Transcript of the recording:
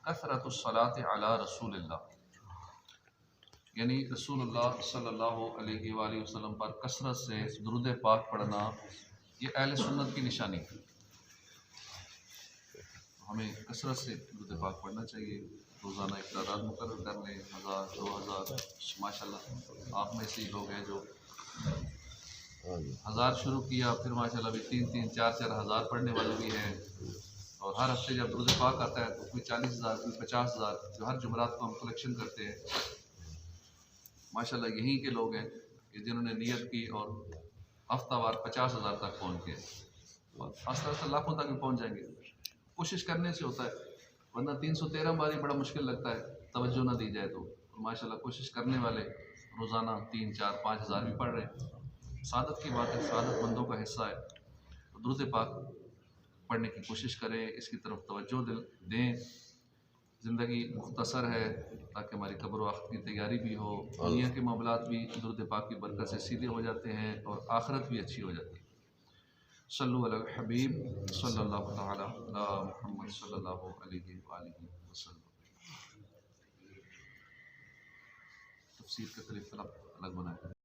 کثرت الصلاۃ علی رسول اللہ، یعنی رسول اللہ صلی اللہ علیہ وآلہ وسلم پر کثرت سے درود پاک پڑھنا یہ اہل سنت کی نشانی ہے۔ ہمیں کثرت سے درود پاک پڑھنا چاہیے، روزانہ ایک تعداد مقرر کر لیں، 1000 2000، ماشاء اللہ آپ میں سے ہی لوگ ہیں جو 1000 شروع کیا، پھر ماشاء اللہ بھی 3 4 ہزار پڑھنے والے بھی ہیں، اور ہر ہفتے جب درود پاک آتا ہے تو کوئی 40,000 کوئی 50,000 جو ہر جمعرات کو ہم کلیکشن کرتے ہیں۔ ماشاء اللہ یہیں کے لوگ ہیں کہ جنہوں نے نیت کی اور ہفتہ وار 50,000 تک پہنچ گئے، اور آستہ آستہ لاکھوں تک بھی پہنچ جائیں گے۔ کوشش کرنے سے ہوتا ہے، ورنہ 313 بار بڑا مشکل لگتا ہے توجہ نہ دی جائے تو۔ ماشاء اللہ کوشش کرنے والے روزانہ 3 4 5 ہزار بھی پڑھ رہے ہیں، سعادت کی بات ہے، سعادت مندوں کا حصہ ہے۔ تو درود پاک پڑھنے کی کوشش کریں، اس کی طرف توجہ دیں۔ زندگی مختصر ہے تاکہ ہماری قبر و آخرت کی تیاری بھی ہو، دنیا کے معاملات بھی درود پاک کی برکت سے سیدھے ہو جاتے ہیں اور آخرت بھی اچھی ہو جاتی ہے۔ صلو علی الحبیب صلی اللہ تعالی علی محمد صلی اللہ علیہ وآلہ وسلم۔ تفسیر کا طریقہ الگ بنائیں۔